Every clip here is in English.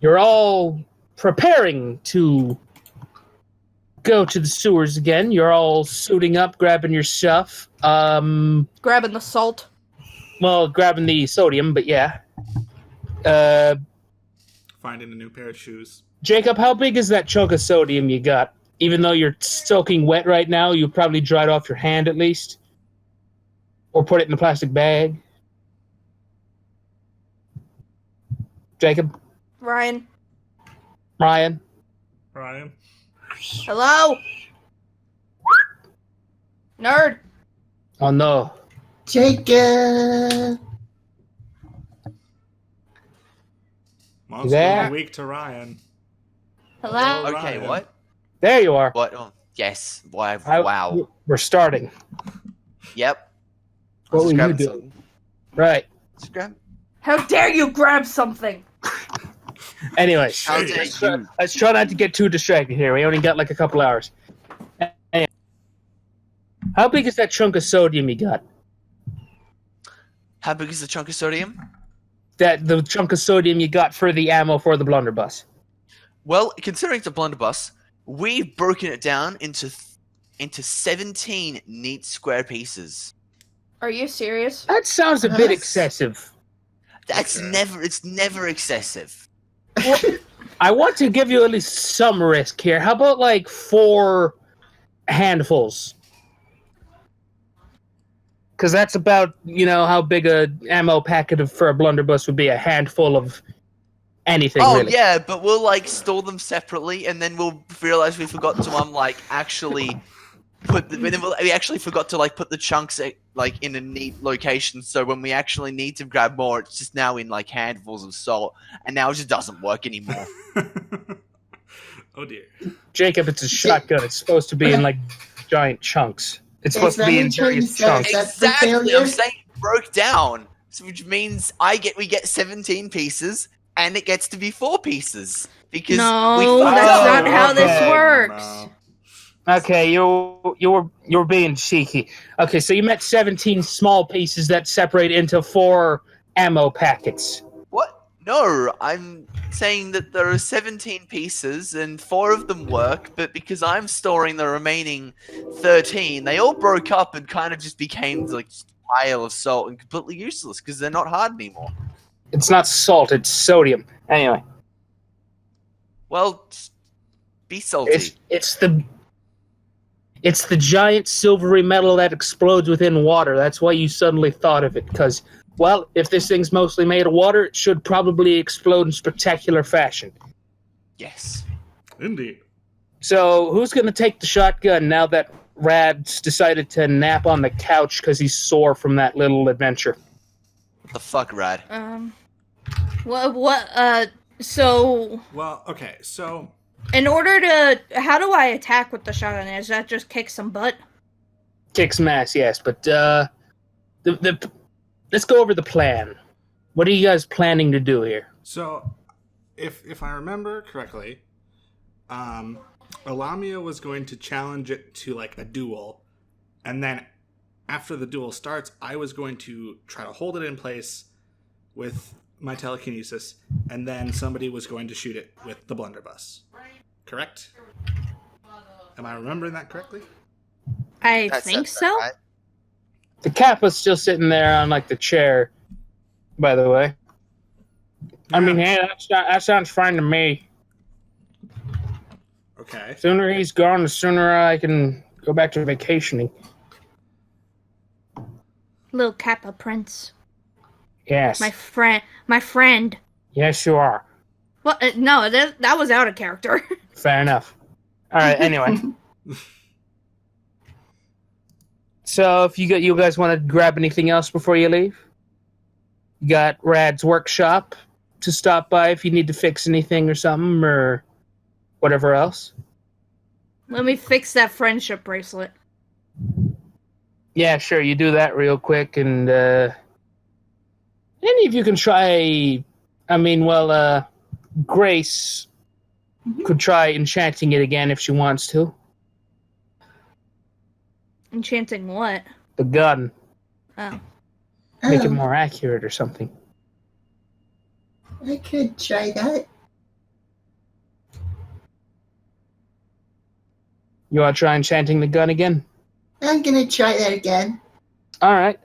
You're all preparing to go to the sewers again. You're all suiting up, grabbing your stuff. Grabbing the salt. Well, grabbing the sodium, but yeah. Finding a new pair of shoes. Jacob, how big is that chunk of sodium you got? Even though you're soaking wet right now, you probably dried off your hand at least. Or put it in a plastic bag. Jacob? Ryan. Ryan? Hello? Nerd. Oh no. Jacob! Mom's There. going weak to Ryan. Hello? Okay, Ryan. what? There you are. What? Oh, yes. Wow. We're starting. Yep. What Let's were you grab doing? something. Right. Let's grab. How dare you grab something? Anyway, How dare you? let's try not to get too distracted here. We only got like a couple hours. Anyway, how big is that chunk of sodium you got? How big is the chunk of sodium? The chunk of sodium you got for the ammo for the blunderbuss. Well, considering it's a blunderbuss, we've broken it down into 17 neat square pieces. Are you serious? That sounds a bit excessive. It's never excessive. I want to give you at least some risk here. How about like 4 handfuls? Because that's about, how big a ammo packet for a blunderbuss would be. A handful of anything, really. Yeah, but we'll store them separately, and then we'll realize we forgot to actually we actually forgot to put the chunks in a neat location. So when we actually need to grab more, it's just now in handfuls of salt, and now it just doesn't work anymore. Oh dear. Jacob, it's a shotgun. It's supposed to be in giant chunks. It's supposed to be in various chunks. Exactly. I'm saying it broke down, which means we get 17 pieces, and it gets to be 4 pieces because that's not how this works. No. Okay, you're being cheeky. Okay, so you meant 17 small pieces that separate into 4 ammo packets. What? No, I'm saying that there are 17 pieces and 4 of them work, but because I'm storing the remaining 13, they all broke up and kind of just became just a pile of salt and completely useless because they're not hard anymore. It's not salt, it's sodium. Anyway. Well, just be salty. It's the giant silvery metal that explodes within water. That's why you suddenly thought of it, because, well, if this thing's mostly made of water, it should probably explode in spectacular fashion. Yes. Indeed. So, who's going to take the shotgun now that Rad's decided to nap on the couch because he's sore from that little adventure? What the fuck, Rad? So... Well, okay, so... In order to... How do I attack with the shotgun? Is that just kick some butt? Kick some ass, yes, but, let's go over the plan. What are you guys planning to do here? So, if I remember correctly, Alamia was going to challenge it to, a duel, and then after the duel starts, I was going to try to hold it in place with my telekinesis, and then somebody was going to shoot it with the blunderbuss. Correct? Am I remembering that correctly? I think so. Right? The Kappa's still sitting there on, the chair, by the way. I mean, hey, that sounds fine to me. Okay. Sooner he's gone, the sooner I can go back to vacationing. Little Kappa Prince. Yes. My friend. Yes, you are. Well, no, that was out of character. Fair enough. All right, anyway. So, if you guys want to grab anything else before you leave? You got Rad's workshop to stop by if you need to fix anything or something, or whatever else. Let me fix that friendship bracelet. Yeah, sure, you do that real quick, and any of you can try... Grace could try enchanting it again if she wants to. Enchanting what? The gun. Oh. Make it more accurate or something. I could try that. You want to try enchanting the gun again? I'm gonna try that again. All right.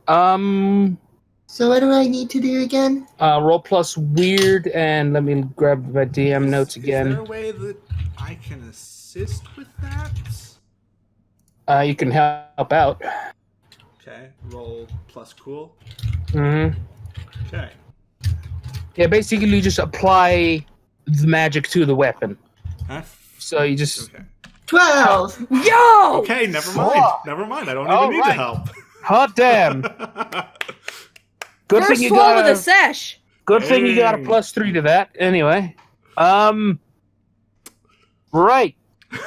So what do I need to do again? Roll plus weird, and let me grab my DM notes Is there a again. way that I can assist with that? You can help out. Okay, roll plus cool. Mm-hmm. Okay. Yeah, basically you just apply the magic to the weapon. Huh? So you just... Okay. 12! Yo! Okay, never mind. Never mind. I don't even need to help. Hot damn. Good First thing you floor got with a sesh. Good thing you got a Dang. +3 to that. Anyway. Right. You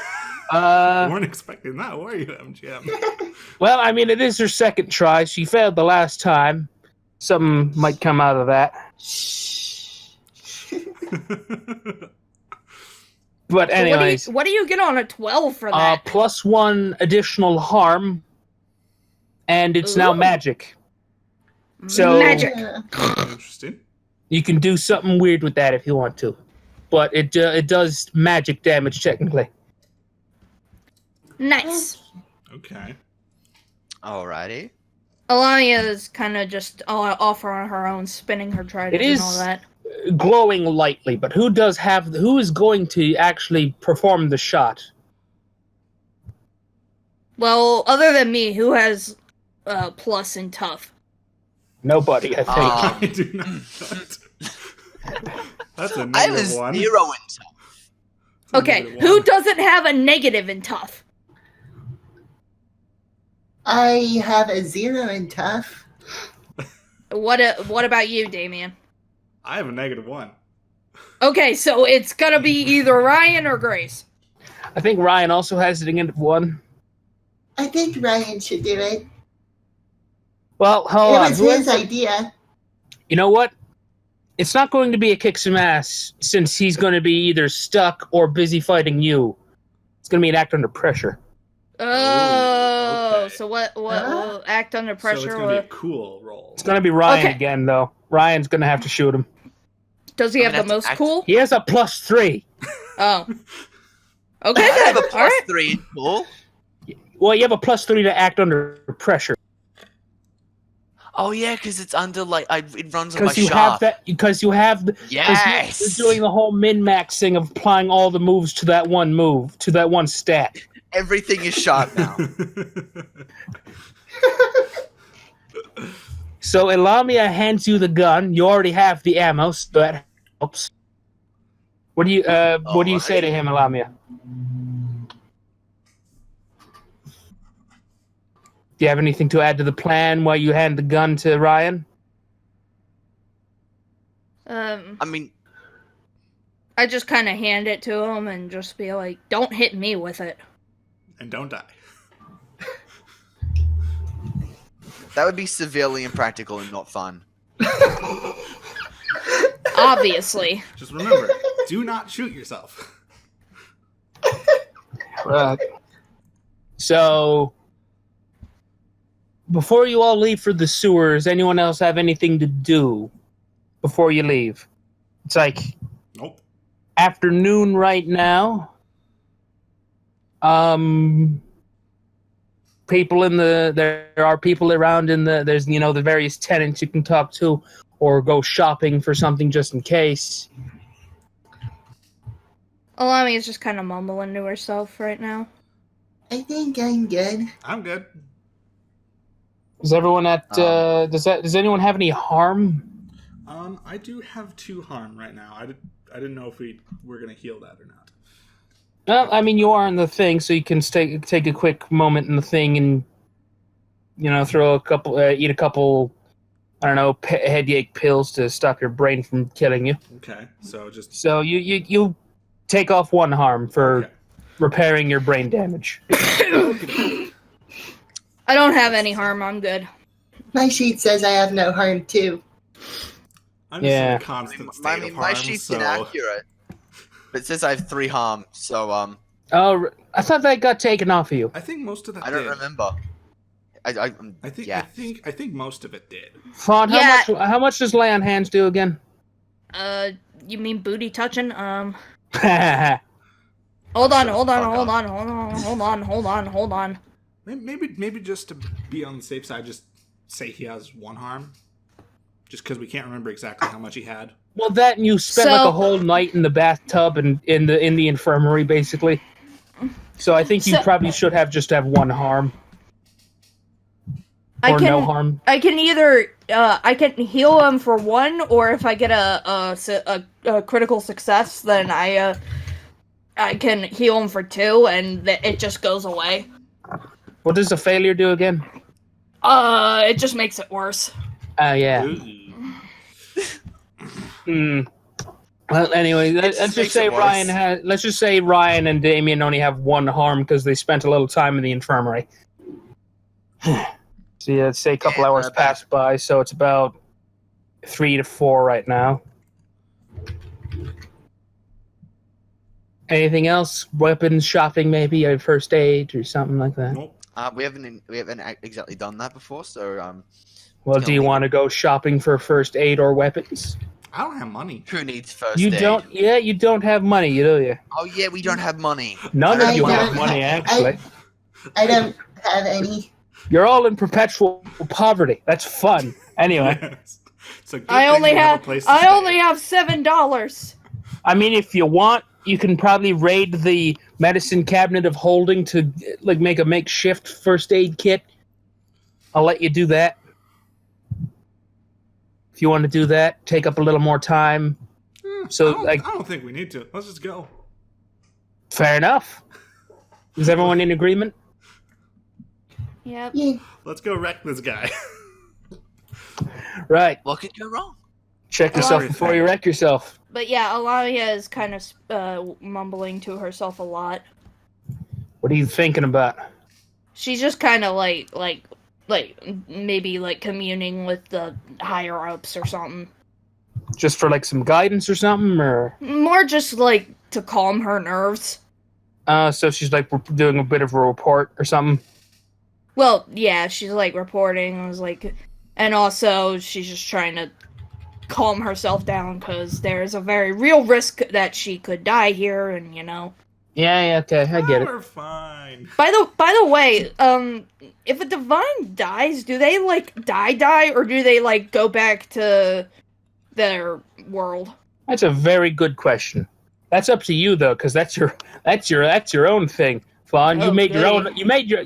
Uh, weren't expecting that, were you, MGM? well, I mean, it is her second try. She failed the last time. Something might come out of that. But So anyways, what do you get on a 12 for that? +1 additional harm, and it's now Ooh. magic. So Magic. Interesting. you can do something weird with that if you want to, but it does magic damage technically. Nice. Okay. Alrighty. Alania is kind of just off on her own, spinning her trident It is- and all that. Glowing lightly, but who is going to actually perform the shot? Well, other than me, who has plus in tough? Nobody, I think. I do not. That's a I have a negative one. 0 in tough. That's a Okay, negative who one. doesn't have a negative in tough? I have a 0 in tough. What about you, Damien? I have a -1. Okay, so it's gonna be either Ryan or Grace. I think Ryan also has it against 1. I think Ryan should do it. Well, hold It on. was Who his has- idea. You know what? It's not going to be a kick some ass since he's going to be either stuck or busy fighting you. It's going to be an act under pressure. Oh, okay. so what Huh? act under So it's pressure? going to be a cool roll. It's going to be Ryan Okay. again, though. Ryan's going to have to shoot him. Does he I'm have the gonna have most to act- cool? He has a +3. Oh. Okay, I have then. a All right. +3 in cool. Well, you have a +3 to act under pressure. Oh yeah, because it's under it runs on my Because you have shaft. that. Because you have the. Yes. You're doing the whole min-maxing of applying all the moves to that one move, to that one stat. Everything is sharp now. So Elamia hands you the gun. You already have the ammo, so that helps. What do you say to him, Elamia? Do you have anything to add to the plan while you hand the gun to Ryan? I mean, I just kind of hand it to him and just be like, "Don't hit me with it." And don't die. that would be severely impractical and not fun. Obviously. Just remember, do not shoot yourself. So, before you all leave for the sewers, anyone else have anything to do before you leave? It's like Nope. afternoon right now. People there are people around there's the various tenants you can talk to or go shopping for something just in case. Alami is just kind of mumbling to herself right now. I think I'm good. I'm good. Is everyone at does anyone have any harm? I do have 2 harm right now. I didn't know if we were going to heal that or not. Well, I mean, you are in the thing, so you can take a quick moment in the thing and, throw a couple, eat a couple, I don't know, headache pills to stop your brain from killing you. Okay, so just... So you take off 1 harm for Okay. repairing your brain damage. I don't have any harm. I'm good. My sheet says I have no harm too. I'm just Yeah. in a constant state of My harm, sheet's so... inaccurate. But it says I have 3 harm, so Oh, I thought that got taken off of you. I think most of that I don't did. remember. I think most of it did. Fawn, Yeah. how much does lay on hands do again? You mean booty touching? Hold on, Shut hold the on, fuck hold up. on, hold on, hold on, hold on, hold on. Maybe just to be on the safe side, just say he has 1 harm. Just because we can't remember exactly how much he had. Well, that and you spent like So- a whole night in the bathtub and in the infirmary, basically. So I think you So- probably should have just have 1 harm I or can, no harm. I can either I can heal him for 1, or if I get a critical success, then I can heal him for 2, and it just goes away. What does a failure do again? It just makes it worse. Oh yeah. Ooh. Well, anyway, let's just makes say it worse. Let's just say Ryan and Damien only have 1 harm because they spent a little time in the infirmary. So yeah, let's say a couple Yeah, hours not bad. passed by, so it's about 3 to 4 right now. Anything else? Weapons shopping, maybe, or first aid, or something like that. Nope. We haven't exactly done that before, so Well, gonna do you leave want to go shopping for first aid or weapons? I don't have money. who needs first You aid? don't. Yeah, you don't have money, do you? Oh yeah, we don't have money. None I of you don't have money, actually. I don't have any. You're all in perpetual poverty. That's fun. Anyway, Yes. It's a good I thing only we have a place to stay. $7. I mean, if you want, you can probably raid the medicine cabinet of holding to like make a makeshift first aid kit. I'll let you do that. If you want to do that, take up a little more time. So, I don't think we need to. Let's just go. Fair enough. Is everyone in agreement? Yep. Yeah. Let's go wreck this guy. Right. What could go wrong? Check yourself before you wreck yourself. But yeah, Alania is kind of mumbling to herself a lot. What are you thinking about? She's just kind of like maybe like communing with the higher ups or something. Just for like some guidance or something, or More just like to calm her nerves. so she's like doing a bit of a report or something. Well, yeah, she's like reporting. I was like, and also she's just trying to calm herself down because there's a very real risk that she could die here, and you know. Yeah, okay, I get it. We're fine. By the way, if a divine dies, do they like die, or do they like go back to their world? That's a very good question. That's up to you though, because that's your own thing, Fawn. You made your Okay. own.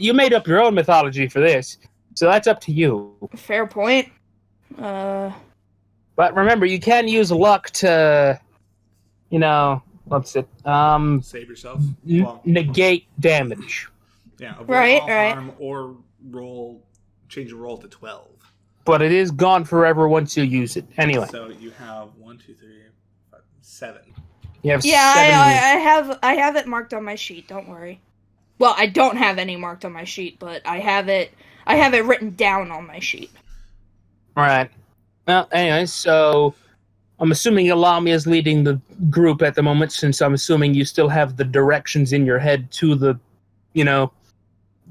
You made up your own mythology for this, so that's up to you. Fair point. But remember, you can use luck to, what's it? Save yourself. Well, Negate damage. yeah, avoid Right, all right. harm or change your roll to 12. But it is gone forever once you use it. Anyway, So you have 1, 2, 3, 5, 7. you have Yeah, 7. I have it marked on my sheet. Don't worry. Well, I don't have any marked on my sheet, but I have it written down on my sheet. Right. Well, anyway, so I'm assuming Alami is leading the group at the moment, since I'm assuming you still have the directions in your head to the,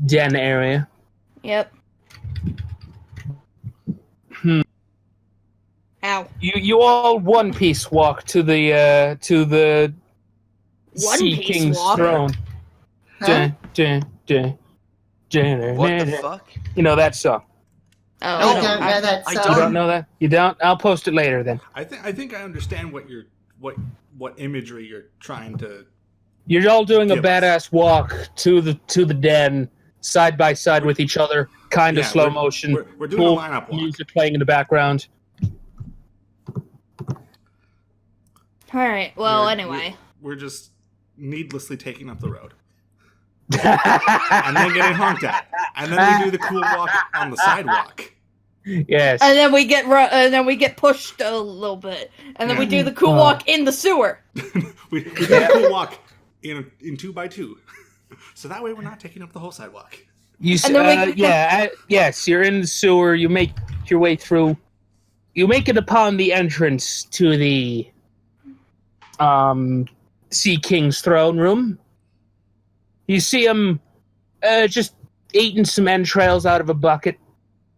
den area. Yep. Ow. You all One Piece walk to the One Sea Piece King's walk? throne. Huh? Dun, dun, dun, dun, What dun, the dun. fuck? You know that song. Oh, I No, don't know that I song. You don't know that? You don't? I'll post it later then. I think I understand what imagery you're trying to. You're all doing a Give us. badass walk to the den, side by side with each other, kind of Yeah, slow we're- motion. we're doing a Cool lineup walk. music playing in the background. All right. Well, we're- anyway. we're just needlessly taking up the road and then getting honked at, and then we do the cool walk on the sidewalk. Yes. And then we get pushed a little bit, and then we do the cool Oh. walk in the sewer. we do the cool walk in 2x2, so that way we're not taking up the whole sidewalk. You And then we- yes, you're in the sewer. You make your way through. You make it upon the entrance to the Sea King's throne room. You see him just eating some entrails out of a bucket,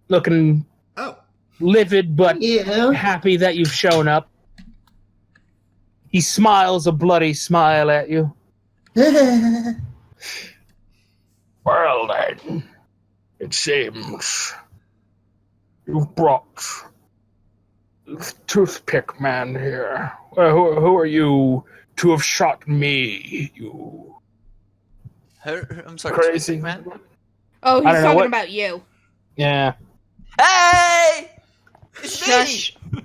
looking Oh, livid but Yeah. happy that you've shown up. He smiles a bloody smile at you. Well then, it seems you've brought the toothpick man here. Who are you to have shot me, you I'm sorry, crazy man. Oh, I he's don't know talking what- about you. Yeah. Hey! It's Shush. me!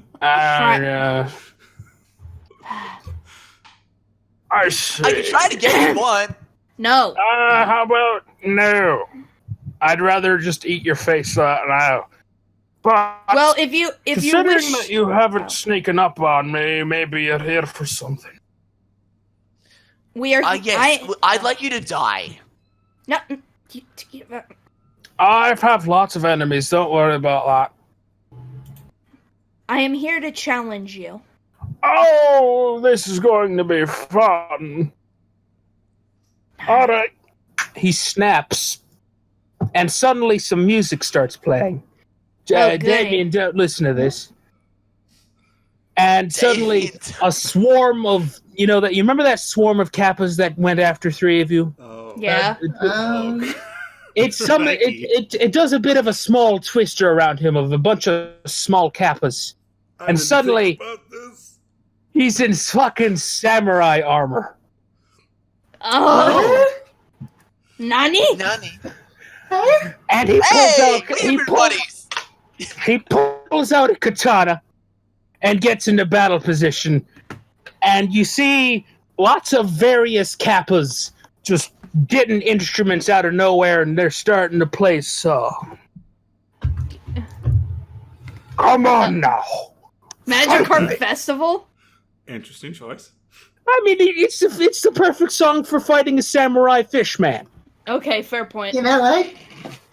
I see. I can try to get if you want. No. How about no? I'd rather just eat your face now. But Well, if you considering wish, that you haven't Oh. sneaken up on me, maybe you're here for something. we are. Yes, I'd like you to die. No. I have lots of enemies. Don't worry about that. I am here to challenge you. Oh, this is going to be fun. All right. He snaps, and suddenly some music starts playing. Oh, goody. Damien, don't listen to this. And suddenly, Damien. a swarm of you remember that swarm of kappas that went after three of you? Oh. Yeah. It's something. Mikey. It does a bit of a small twister around him of a bunch of small kappas. I And didn't suddenly- think about this. He's in fucking samurai armor. Oh. Nani? Nani. And he pulls Hey! out We have been buddies! he pulls out a katana and gets into battle position. And you see lots of various kappas just getting instruments out of nowhere, and they're starting to play a song. Come on now. Magikarp Festival? Interesting choice. I mean, it's the perfect song for fighting a samurai fish man. Okay, fair point. You know what?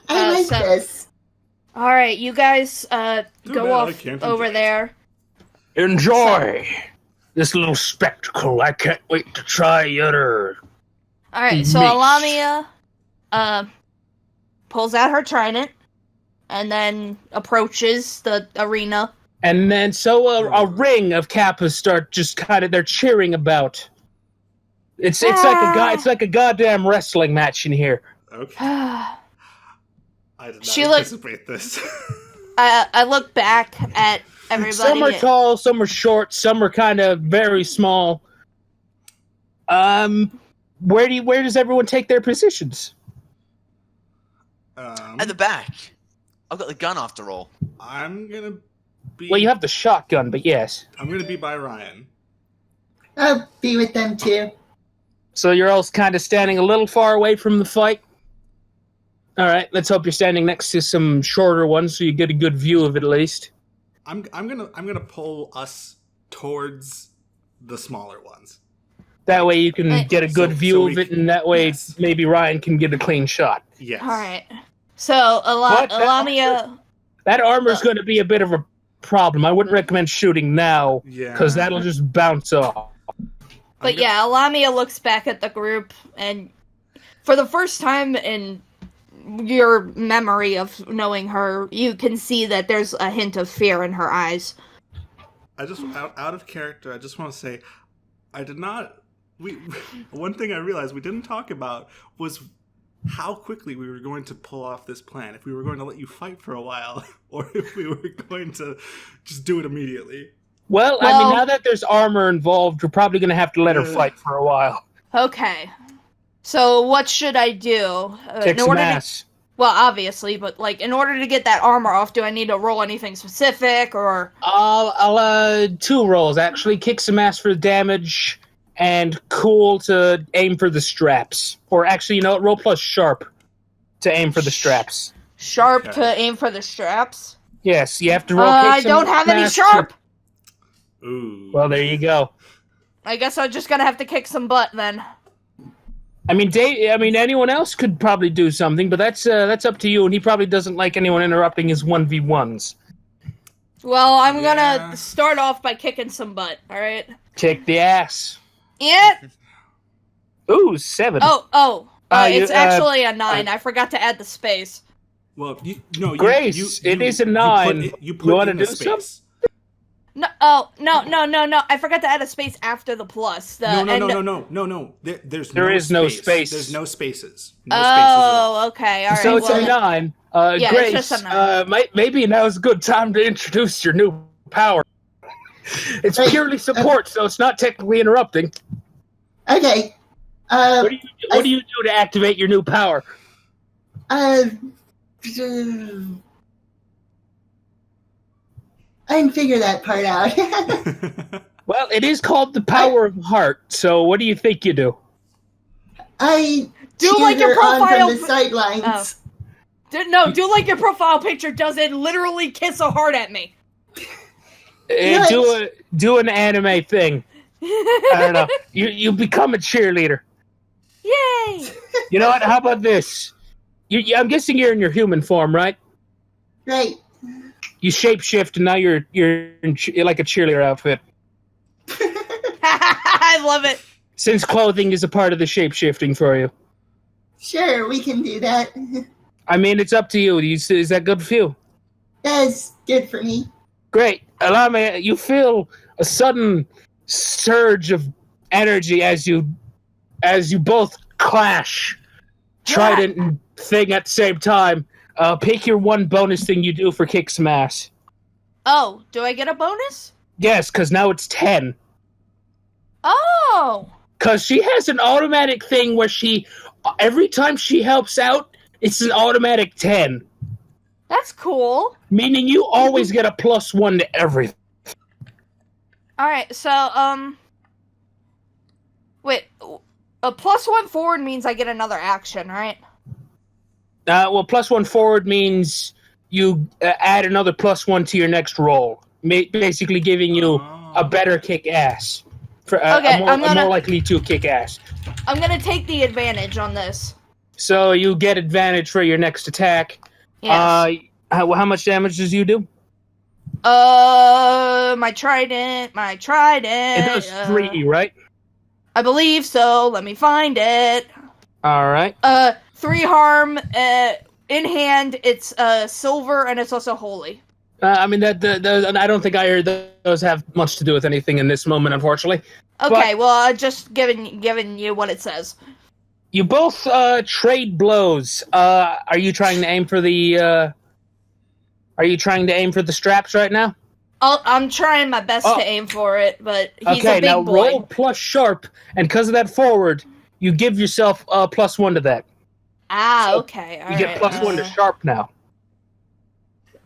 I like so- this. Alright, you guys Too bad go I off can't over enjoy it. there. Enjoy this little spectacle. I can't wait to try your... Alright, so Mace. Alamia pulls out her trident and then approaches the arena. And then a ring of kappas start just kind of, they're cheering about. It's like a goddamn wrestling match in here. Okay. I I did not She looked- anticipate this. look back at everybody. Some are tall, some are short, some are kind of very small. Where does everyone take their positions? At the back. I've got the gun after all. I'm gonna be. Well, you have the shotgun, but yes. I'm gonna be by Ryan. I'll be with them too. So you're all kind of standing a little far away from the fight. All right, let's hope you're standing next to some shorter ones so you get a good view of it at least. I'm gonna pull us towards the smaller ones. That way you can get a good So- view so of we it, and that way yes. maybe Ryan can get a clean shot. Yes. Alright. So, What? Alamia... That armor's going to be a bit of a problem. I wouldn't recommend shooting now, Yeah. because that'll just bounce off. But yeah, Alamia looks back at the group, and for the first time in your memory of knowing her, you can see that there's a hint of fear in her eyes. I just out of character. I just want to say, I did not. One thing I realized we didn't talk about was how quickly we were going to pull off this plan. If we were going to let you fight for a while, or if we were going to just do it immediately. Well, I Well- mean, now that there's armor involved, we're probably going to have to let her fight for a while. Okay. So what should I do? Kick some ass. Well, obviously, but like in order to get that armor off, do I need to roll anything specific or I'll 2 rolls, actually. Kick some ass for damage, and cool to aim for the straps. Or actually, you know what? Roll plus sharp to aim for the straps. sharp Okay. to aim for the straps? Yes, you have to roll I kick some don't have any ass sharp. Ooh. Well, there you go. I guess I'm just gonna have to kick some butt then. I mean, anyone else could probably do something, but that's up to you. And he probably doesn't like anyone interrupting his 1v1s. Well, I'm Yeah. gonna start off by kicking some butt. All right. Kick the ass. Yeah. Ooh, 7. It's actually a 9. I forgot to add the space. Well, Grace, it is a 9. You You put wanna in the do space. No, no. I forgot to add a space after the plus. No. There's There is no space. There's no spaces. No spaces at all. Oh, okay. All right. So it's well, a 9. Yeah, Grace, it's just a 9. maybe now's a good time to introduce your new power. It's purely support, so it's not technically interrupting. Okay. What do you do to activate your new power? I didn't figure that part out. Well, it is called the power of heart, so what do you think you do? I Do cheer like your her on profile from the sidelines. Do like your profile picture does it literally kiss a heart at me. Do an anime thing. I don't know. You become a cheerleader. Yay! You know what? How about this? I'm guessing you're in your human form, right? Right. You shapeshift, and now you're like a cheerleader outfit. I love it. Since clothing is a part of the shapeshifting for you. Sure, we can do that. I mean, it's up to you. Is that good for you? That's good for me. Great. Allow me. You feel a sudden surge of energy as you both clash, trident and thing at the same time. Pick your one bonus thing you do for kick some ass. Oh, do I get a bonus? Yes, because now it's 10. Oh! Because she has an automatic thing where every time she helps out, it's an automatic 10. That's cool. Meaning you always get a +1 to everything. Alright, so, wait, a +1 forward means I get another action, right? Well, +1 forward means you add another +1 to your next roll. Basically giving you a better kick ass. More likely to kick ass. I'm gonna take the advantage on this. So you get advantage for your next attack. Yes. How much damage does you do? My trident. It does 3, right? I believe so. Let me find it. All right. 3 harm. In hand, it's silver, and it's also holy. I mean I don't think either of those have much to do with anything in this moment, unfortunately. Okay, well, just giving you what it says. You both trade blows. Are you trying to aim for the? Are you trying to aim for the straps right now? I'm trying my best to aim for it, but he's a big now boy. roll plus sharp, and because of that forward, you give yourself a +1 to that. So Okay. you get +1 to sharp now.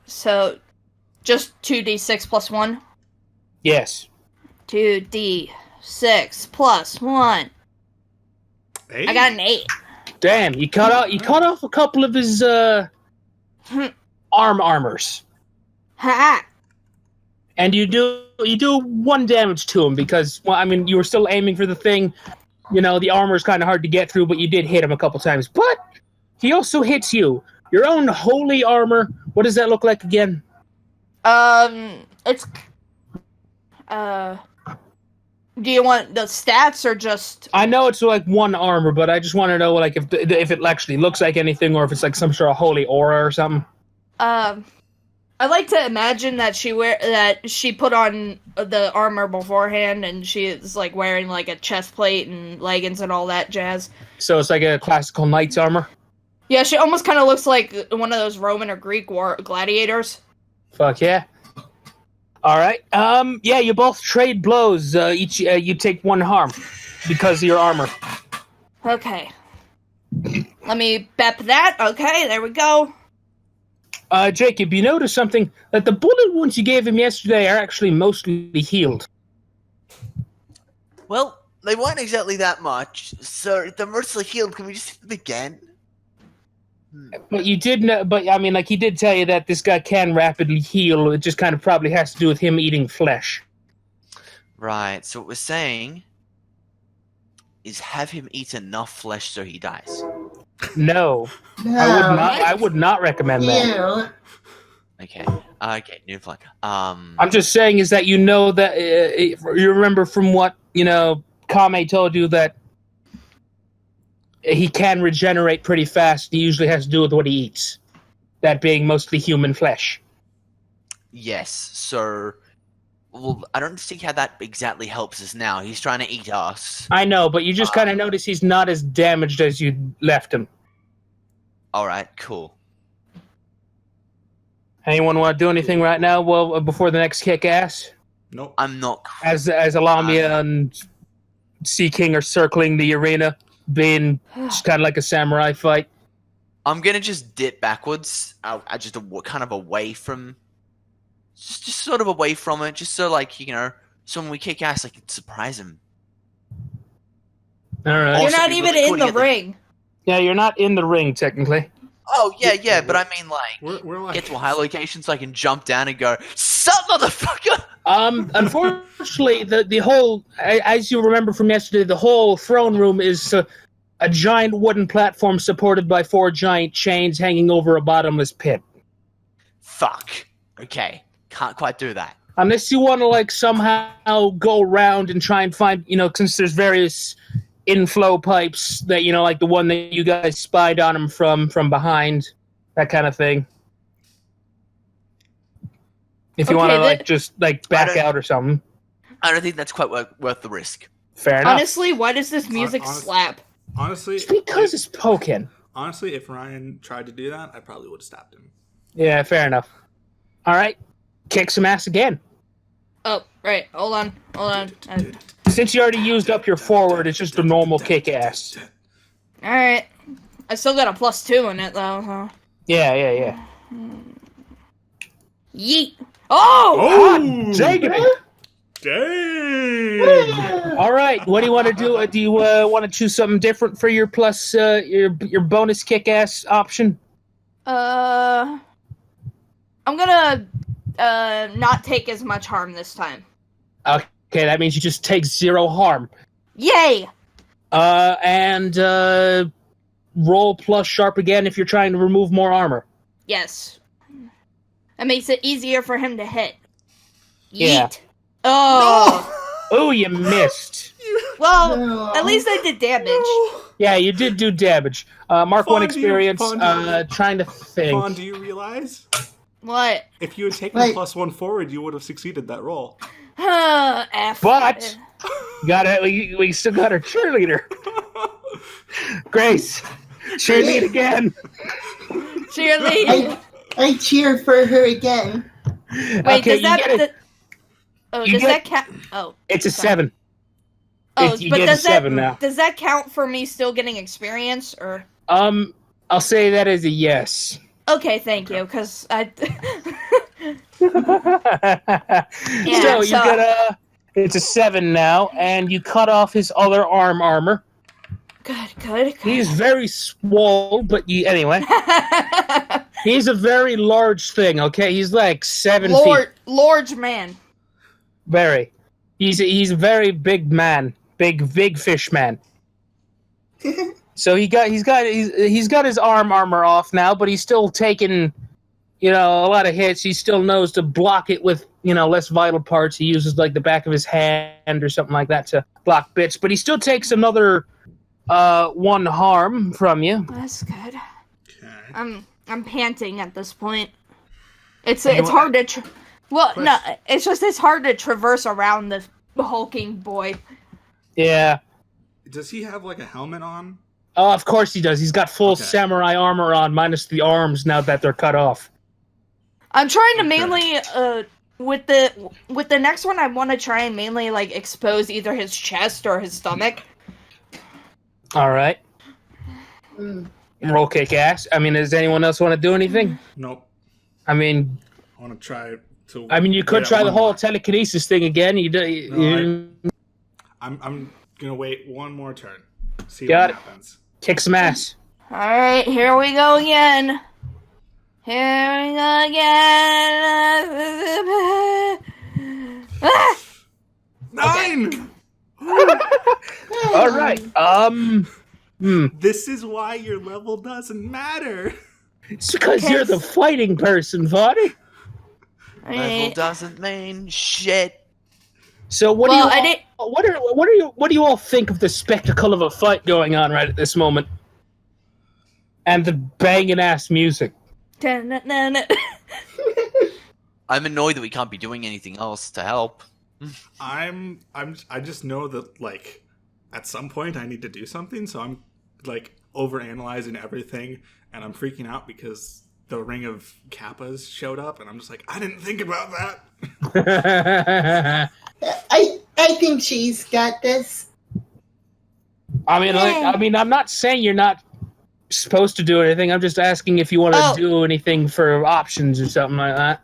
So, just 2d6 plus 1? Yes. 2d6 plus 1. Hey. I got an 8. Damn, you cut off a couple of his armors. Ha! And you do 1 damage to him because, well, I mean, you were still aiming for the thing. You know, the armor's kind of hard to get through, but you did hit him a couple times. But he also hits you. Your own holy armor. What does that look like again? It's do you want the stats or just? I know it's like 1 armor, but I just want to know like if it actually looks like anything or if it's like some sort of holy aura or something. I like to imagine that she put on the armor beforehand and she is like wearing like a chest plate and leggings and all that jazz. So it's like a classical knight's armor? Yeah, she almost kind of looks like one of those Roman or Greek war gladiators. Fuck yeah. All right. Yeah, you both trade blows. Each you take 1 harm because of your armor. Okay. Let me bep that. Okay, there we go. Jacob, you notice something? That the bullet wounds you gave him yesterday are actually mostly healed. Well, they weren't exactly that much, so if they're mostly healed, can we just hit them again? But you did know, but I mean, like, he did tell you that this guy can rapidly heal. It just kind of probably has to do with him eating flesh. Right, so what we're saying is have him eat enough flesh so he dies. No. No. I would not recommend that. Ew. Okay, new plan. I'm just saying is that you know that you remember from what, you know, Kame told you that he can regenerate pretty fast. He usually has to do with what he eats. That being mostly human flesh. Yes, so Well, I don't see how that exactly helps us now. He's trying to eat us. I know, but you just kind of notice he's not as damaged as you left him. All right, cool. Anyone want to do anything right now? Well, before the next kick ass, Nope. I'm not. as Alamia and Sea King are circling the arena, being just kind of like a samurai fight. I'm gonna just dip backwards. I just kind of away from, just sort of away from it, just so like so when we kick ass, I can surprise him. All right. You're Also, not be even really in cool to the get the- ring. Yeah, you're not in the ring technically. Oh yeah, but I mean like, We're like get to a high location so I can jump down and go, "Sup, motherfucker!" Unfortunately, the whole, as you remember from yesterday, the whole throne room is a giant wooden platform supported by 4 giant chains hanging over a bottomless pit. Fuck. Okay, can't quite do that. Unless you want to like somehow go around and try and find, since there's various inflow pipes that like the one that you guys spied on him from behind, that kind of thing. If you Okay, want to then- just back don't- out or something, I don't think that's quite worth the risk. fair enough. Honestly, why does this music slap? honestly, It's because it's Pokken. honestly, if Ryan tried to do that, I probably would have stopped him. Yeah, fair enough. All right, kick some ass again. Oh, right. Hold on. Since you already used up your forward, it's just a normal kick ass. Alright. I still got a +2 in it, though, huh? Yeah. Yeet! Oh! Diggity. Dang! All right, what do you want to do? Do you want to choose something different for your plus your bonus kick ass option? I'm gonna not take as much harm this time. Okay, that means you just take 0 harm. Yay! And roll plus sharp again if you're trying to remove more armor. Yes. That makes it easier for him to hit. Yeah. Yeet. Oh! Oh, you missed. Well, No. at least I did damage. Yeah, you did do damage. Mark Fawn, 1 do you- experience. Fawn, do you- Trying to think. Fawn, do you realize? What? If you had taken Wait. +1 forward, you would have succeeded that roll. F. But we still got our cheerleader, Grace. Cheerlead again. Cheerlead. I cheer for her again. Wait, Okay, does you that... get it. You does get- that count? Oh. It's a sorry. 7. Oh, You but get a does 7 now. Does that count for me still getting experience, or... I'll say that as a yes. Okay, thank you, because I... So you got it's a 7 now, and you cut off his other armor. Good. He's very swole, but anyway, he's a very large thing. Okay, he's like 7 feet. Large man. Very. He's a very big man, big fish man. So he's got his armor off now, but he's still taking, a lot of hits. He still knows to block it with, less vital parts. He uses like the back of his hand or something like that to block bits. But he still takes another 1 harm from you. That's good. Okay. I'm panting at this point. It's You know hard to. No, it's hard to traverse around the hulking boy. Yeah. Does he have like a helmet on? Oh, of course he does. He's got full Okay. samurai armor on, minus the arms now that they're cut off. I'm trying to Okay. mainly with the next one. I want to try and mainly like expose either his chest or his stomach. All right. Mm. Roll kick ass. I mean, does anyone else want to do anything? Nope. I mean, I want to try to. you could wait try out the one whole more. telekinesis thing again. I'm gonna wait one more turn. See Got what it. happens. Kick some ass. All right, here we go again. Here we go again. Ah! 9. All right. This is why your level doesn't matter. It's because you're the fighting person, buddy. Level Alright. doesn't mean shit. So what Well, do I you? didn't- What do you all think of the spectacle of a fight going on right at this moment? And the banging ass music. I I'm annoyed that we can't be doing anything else to help. I just know that like at some point I need to do something, so I'm like overanalyzing everything, and I'm freaking out because the ring of Kappas showed up, and I'm just like, I didn't think about that. I think she's got this. I mean, I'm not saying you're not supposed to do anything. I'm just asking if you want to do anything for options or something like that.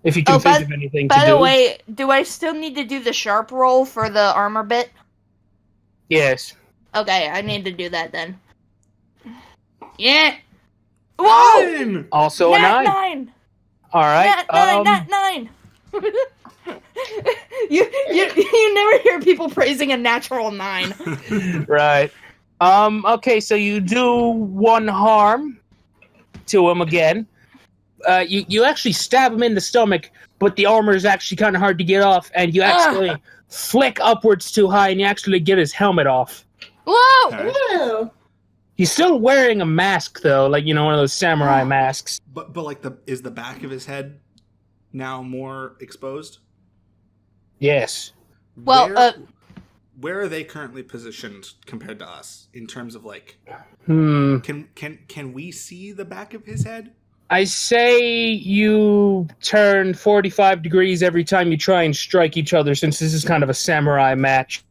If you can think of anything to do. By the way, do I still need to do the sharp roll for the armor bit? Yes. Okay, I need to do that then. Yeah. Whoa! 9! Also Nat a 9. 9. All right. Nat 9. You never hear people praising a natural 9. Right. Okay, so you do 1 harm to him again. You actually stab him in the stomach, but the armor is actually kind of hard to get off, and you actually flick upwards too high, and you actually get his helmet off. Whoa! Whoa. He's still wearing a mask, though, like, you know, one of those samurai masks. But like is the back of his head now more exposed? Yes. Well, where are they currently positioned compared to us in terms of like? Can we see the back of his head? I say you turn 45 degrees every time you try and strike each other, since this is kind of a samurai match.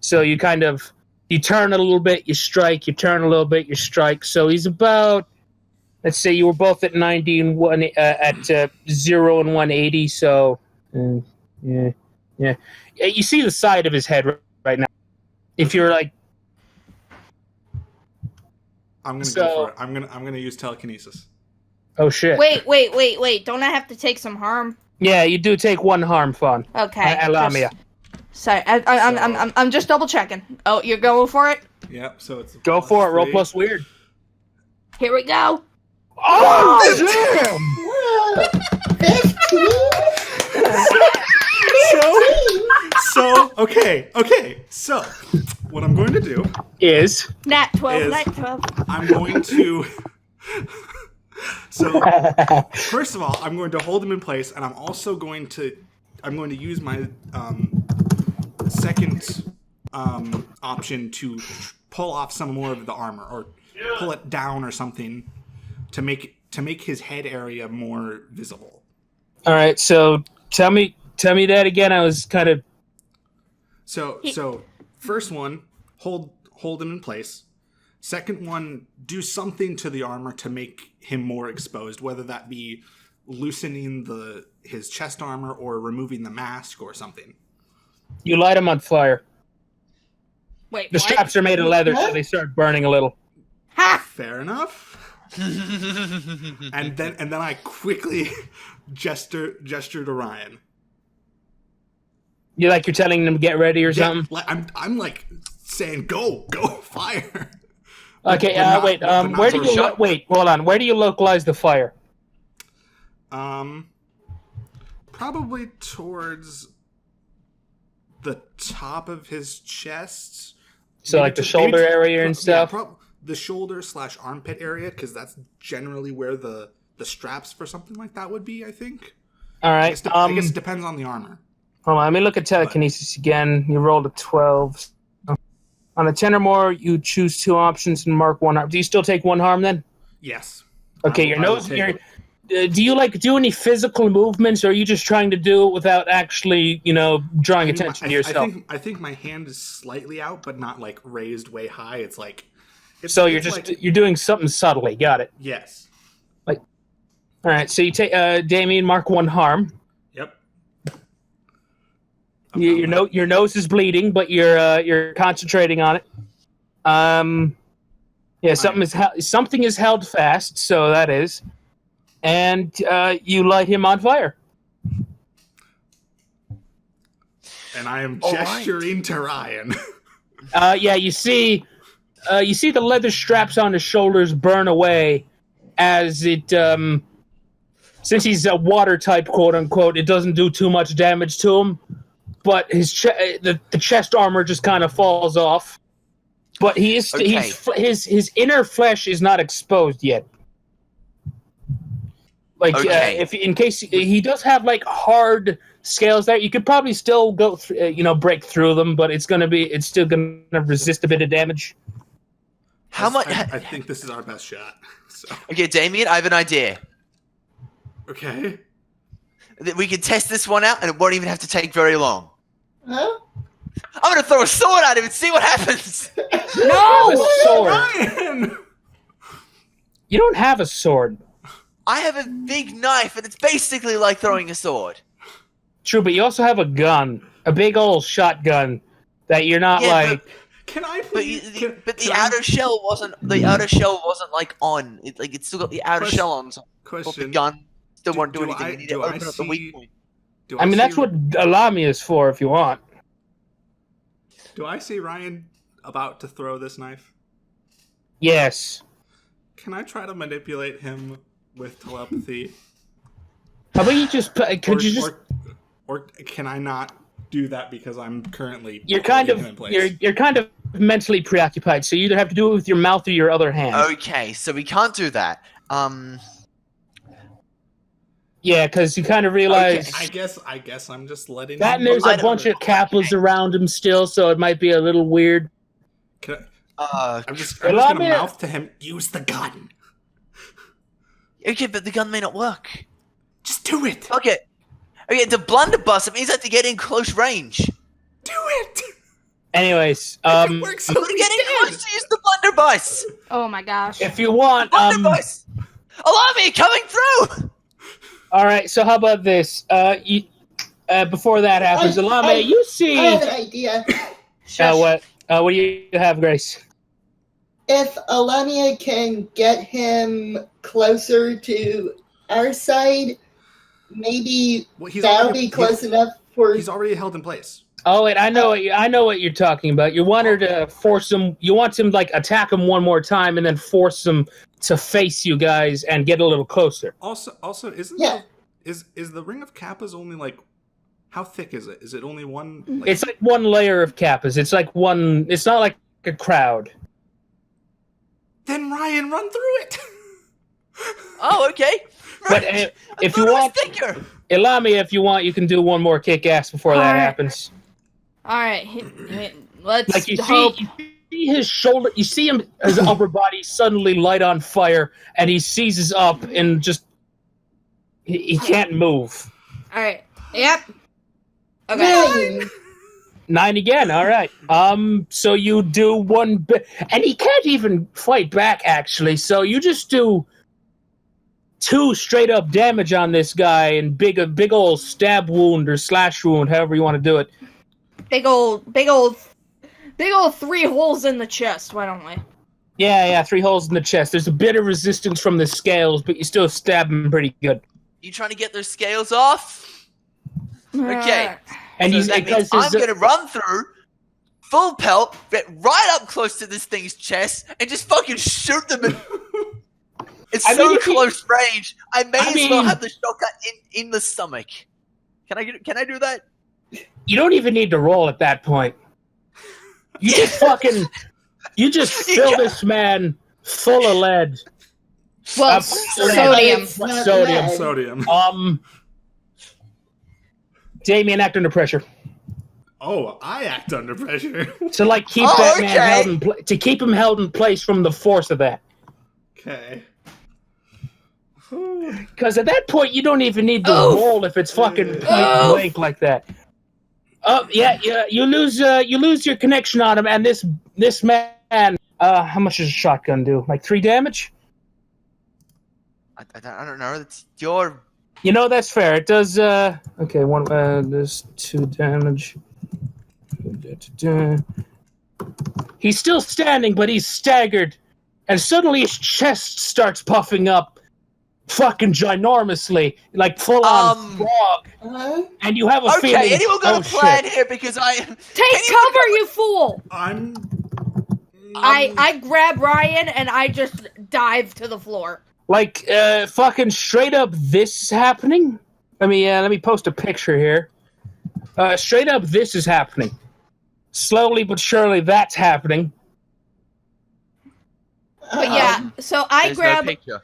So you kind of, you turn a little bit, you strike, you turn a little bit, you strike. So he's about, let's say you were both at 90 and 1, at 0 and 180, so yeah. You see the side of his head right now. If you're like, I'm gonna go for it. I'm gonna use telekinesis. oh shit. Wait. Don't I have to take some harm? Yeah, you do take 1 harm, Fawn. Okay. Allow me. Sorry, I'm just double checking. Oh, you're going for it? Yep. So it's Go for it. Roll 3. plus weird. Here we go. Oh, damn! Whoa. 15. So okay. So what I'm going to do Is Nat 12, Is- Nat 12. I'm going to. So first of all, I'm going to hold him in place, and I'm also going to use my second option to pull off some more of the armor, or pull it down or something to make his head area more visible. all right. So tell me that again. I was kind of. So first one, hold him in place. Second one, do something to the armor to make him more exposed, whether that be loosening his chest armor or removing the mask or something. You light him on fire. Wait, The straps are made of leather, so they start burning a little. Ha! Fair enough. and then I quickly gesture to Ryan. You're telling them to get ready or something. Like, I'm like saying go fire. Okay. But not- Wait. but not Where do for you shot. wait? Hold on. Where do you localize the fire? Probably towards the top of his chest. So Maybe like the to- shoulder maybe to- area and stuff. Yeah, the shoulder / armpit area, because that's generally where the straps for something like that would be. I think. All right. I guess it depends on the armor. Hold on. Let me look at telekinesis again. You rolled a 12. On a 10 or more, you choose 2 options and mark 1 harm. Do you still take 1 harm then? Yes. Okay. Your nose. Do you do any physical movements, or are you just trying to do it without actually, drawing attention to yourself? I think my hand is slightly out, but not like raised way high. It's like. So you're you're doing something subtly. Got it. Yes. All right. So you take Damien, mark 1 harm. Yep. Your nose is bleeding, but you're concentrating on it. Yeah, something is held fast, so that is, and you light him on fire. And I am All gesturing to Ryan. Yeah, you see the leather straps on his shoulders burn away as it. Since he's a water type, quote unquote, it doesn't do too much damage to him. But his the chest armor just kind of falls off. But his inner flesh is not exposed yet. Like, Okay. if in case he does have like hard scales there, you could probably still go, break through them, but it's still gonna resist a bit of damage. How much? I think this is our best shot. So. Okay, Damien, I have an idea. Okay. We can test this one out, and it won't even have to take very long. Huh? I'm gonna throw a sword at him and see what happens. A sword. Ryan! You don't have a sword. I have a big knife, and it's basically like throwing a sword. True, but you also have a gun, a big old shotgun that you're not Yeah, like. Can I But please? the outer shell wasn't like on. It's still got the outer Question- shell on. So the Question. gun still won't do do anything. I- You need to do I open up the weak see- point. Do I mean, that's see- what Alami is for, if you want. Do I see Ryan about to throw this knife? Yes. Can I try to manipulate him with telepathy? How about you just? or can I not do that because I'm currently You're kind holding of him in place? you're kind of mentally preoccupied, so you either have to do it with your mouth or your other hand. Okay, so we can't do that. Yeah, because you kind of realize I guess I'm just letting that, him and there's I a don't- bunch of kappas around him still, so it might be a little weird. I'm just Allow gonna me to- mouth to him. Use the gun. Okay, but the gun may not work. Just do it. Okay, to blunderbuss it means I have to get in close range. Do it. Anyways, If it works, I'm he'll gonna be get in dead. close to use the blunderbuss. Oh my gosh. if you want, Blunderbuss. Allow me coming through. all right. So how about this? Before that happens, Alami, you see I have an idea. what? What do you have, Grace? If Alania can get him closer to our side, maybe Well, he's that'll already- be close enough for. He's already held in place. Oh wait, I know what you're talking about. You want her to force him. You want him like attack him one more time, and then force him to face you guys and get a little closer. Also, isn't Yeah. is the ring of Kappas only like how thick is it? Is it only one? It's like one layer of kappas. It's like one. It's not like a crowd. Then Ryan, run through it. Oh, okay. But Right. if I you thought it was want, thicker. Ilami, if you want, you can do one more kick ass before that Alright. happens. All right, let's Like you hope. see his shoulder, you see his upper body suddenly light on fire, and he seizes up and just he can't move. All right. Yep. Okay. Ryan, 9 again. All right. So you do one bit, and he can't even fight back actually. So you just do 2 straight up damage on this guy, and a big old stab wound or slash wound, however you want to do it. Big old 3 holes in the chest. Why don't we? Yeah, 3 holes in the chest. There's a bit of resistance from the scales, but you still stab him pretty good. You trying to get those scales off? Okay. And So he's that means because I'm his, gonna run through, full pelt, get right up close to this thing's chest, and just fucking shoot them. It's I so mean, if you- close range. I may I as well mean- have the shotgun in the stomach. Can I do that? you don't even need to roll at that point. You just fill this man full of lead. Well, Lead. sodium. Sodium. Sodium. Damien, act under pressure. Oh, I act under pressure. To like keep Oh, that man okay. held in to keep him held in place from the force of that. Okay. Because at that point, you don't even need to Oof. roll if it's fucking point Oof. blank like that. Oh yeah, you lose your connection on him, and this man. How much does a shotgun do? Like 3 damage? I don't know. It's your. You know that's fair. It does. Okay, one. There's 2 damage. He's still standing, but he's staggered, and suddenly his chest starts puffing up, fucking ginormously, like full on frog. And you have a feeling. Okay, anyone got oh, a plan shit. here? Because I. Take cover, you fool! I grab Ryan and I just dive to the floor. Like, fucking straight up, this is happening. Let me post a picture here. Straight up, this is happening. Slowly but surely, that's happening. But yeah, so I There's grab. no picture.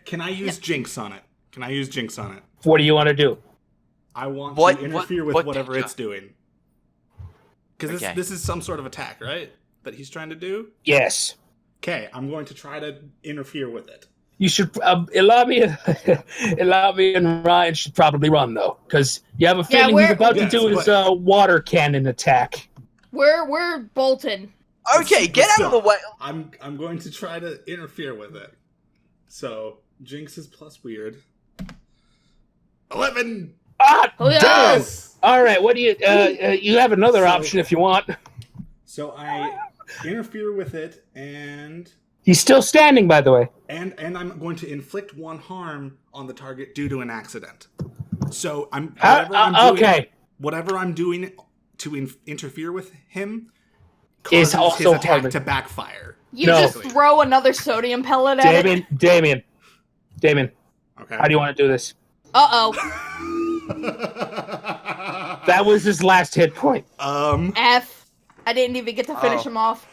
Can I use Jinx on it? Can I use Jinx on it? What do you want to do? I want What- to interfere what with whatever danger? it's doing. Because Okay. this is some sort of attack, right? That he's trying to do? Yes. Okay, I'm going to try to interfere with it. You should allow me. Allow me and Ryan should probably run though, because you have a feeling he's about to do his water cannon attack. We're Bolton. Okay, get out of the way. I'm going to try to interfere with it. So Jinx is plus weird. 11. Ah, Oh, yeah. damn! Yes! All right, what do you? You have another So- option if you want. So I interfere with it, and He's still standing, by the way. I'm going to inflict 1 harm on the target due to an accident. So whatever I'm doing to interfere with him causes also his attack harming. to backfire. You No. just throw another sodium pellet at it. Damien. Okay. How do you want to do this? Uh-oh. That was his last hit point. F. I didn't even get to finish him off.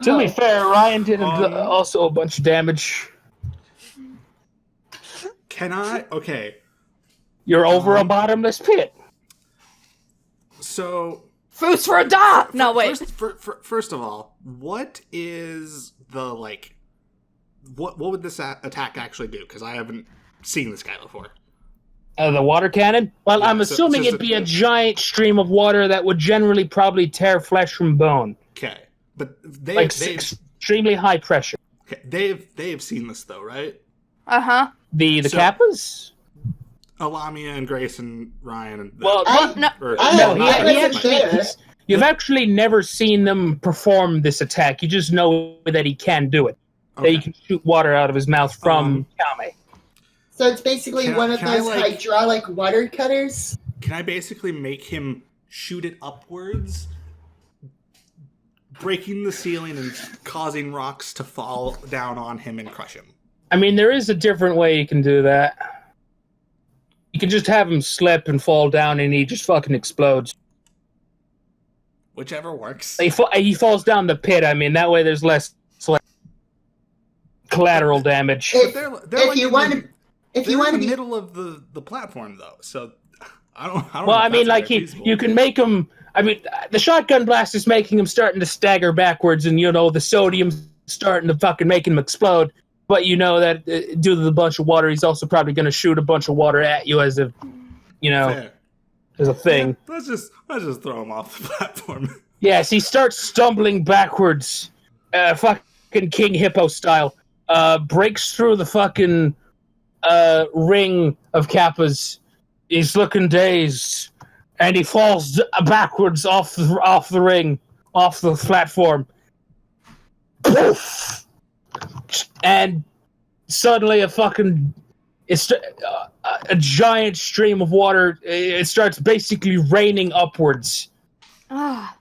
To be fair, Ryan did also a bunch of damage. Can I? Okay. You're over a bottomless pit. So Foos for a dot! No, wait. First of all, what is the what would this attack actually do? Because I haven't seen this guy before. The water cannon? Well, Yeah, I'm so- assuming so- it'd be a giant stream of water that would generally probably tear flesh from bone. Okay, but Extremely high pressure. they've seen this though, right? Uh-huh. The So- Kappas? Alamia and Grace and Ryan and Well, No. You've actually never seen them perform this attack. You just know that he can do it. That he can shoot water out of his mouth from Kame. So it's basically Can I- one of can I, those like- hydraulic water cutters? Can I basically make him shoot it upwards, breaking the ceiling and causing rocks to fall down on him and crush him? I mean, there is a different way you can do that. You can just have him slip and fall down and he just fucking explodes. Whichever works. He falls down the pit. I mean, that way there's less collateral damage. If They're you want in to the be middle of the platform though, so I don't. Well, know I if mean, that's like very feasible. you can make him. I mean, the shotgun blast is making him starting to stagger backwards, and the sodium's starting to fucking make him explode. But you know that due to the bunch of water, he's also probably going to shoot a bunch of water at you as a, Fair. as a thing. Yeah, let's just throw him off the platform. Yes, he starts stumbling backwards, fucking King Hippo style. Breaks through the fucking ring of Kappas. He's looking dazed, and he falls backwards off the ring, off the platform. Poof! And suddenly a giant stream of water. It starts basically raining upwards Ah.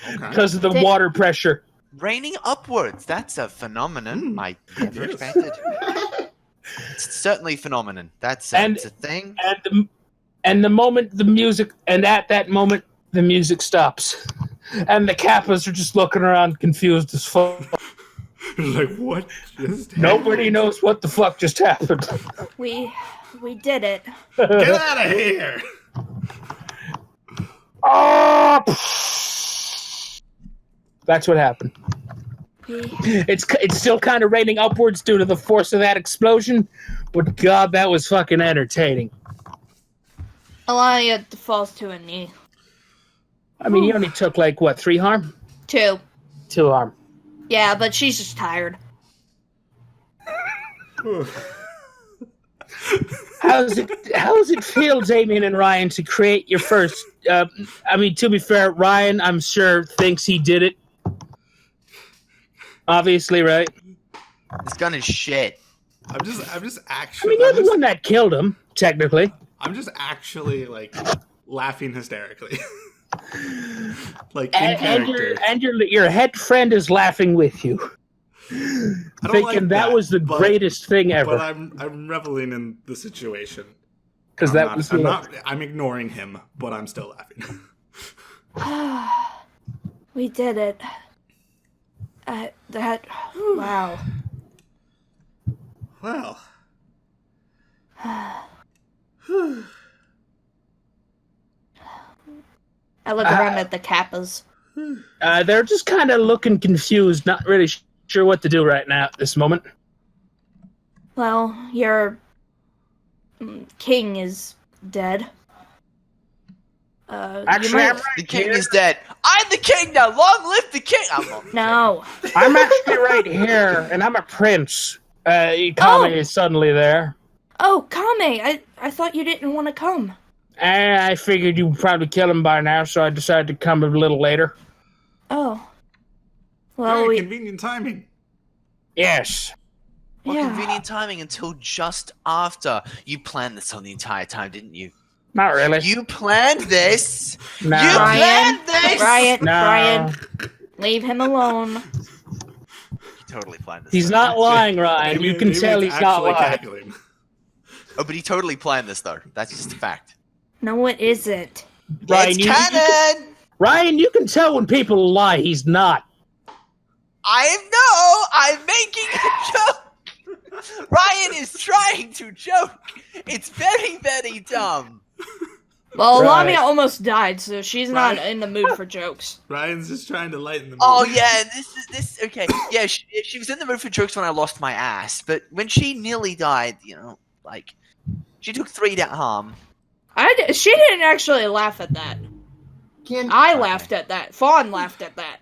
Okay. because of the water pressure. Raining upwards. That's a phenomenon I never It is. expected. It's certainly a phenomenon. It's a thing. And the moment the music, and at that moment the music stops, and the Kappas are just looking around, confused as fuck. Like, what just Nobody knows what the fuck just happened. We did it. Get out of here! Oh, that's what happened. We It's still kind of raining upwards due to the force of that explosion, but God, that was fucking entertaining. Alania falls to a knee. I mean, he only took 3 harm? 2. 2 harm. Yeah, but she's just tired. How's it feel, Damien and Ryan, to create your first? I mean, to be fair, Ryan, I'm sure thinks he did it. Obviously, right? This gun is shit. I'm just I actually. mean, you're the one that killed him, technically. I'm just actually laughing hysterically. In And character. your head friend is laughing with you, I don't thinking like that was the but- greatest thing But ever. I'm reveling in the situation. Because I'm ignoring him, but I'm still laughing. We did it. Wow. Well, I look around at the Kappas. They're just kind of looking confused, not really sure what to do right now at this moment. Well, your king is dead. Actually, I'm right The king here. is dead. I'm the king now. Long live the king. I'm not. No. I'm actually right here, and I'm a prince. Kame is suddenly there. Oh, Kame, I thought you didn't want to come. And I figured you'd probably kill him by now, so I decided to come a little later. Oh. Well, Very we... convenient timing. Yes. What Yeah. convenient timing until just after. You planned this on the entire time, didn't you? Not really. You planned this. No. You Ryan, planned this. Ryan, No. Ryan, leave him alone. He totally planned this. He's though. not lying, Ryan. You can tell he's not actually lying. cackling. Oh, but he totally planned this, though. That's just a fact. No, it isn't. Ryan, It's canon. Ryan, you can tell when people lie. He's not. I'm making a joke. Ryan is trying to joke. It's very, very dumb. Well, Right. Lamia almost died, so she's not Right. in the mood for jokes. Ryan's just trying to lighten the mood. Oh yeah, this. Okay, yeah, she was in the mood for jokes when I lost my ass, but when she nearly died, like she took 3 down harm. She didn't actually laugh at that. Can I laughed at that. Fawn laughed at that.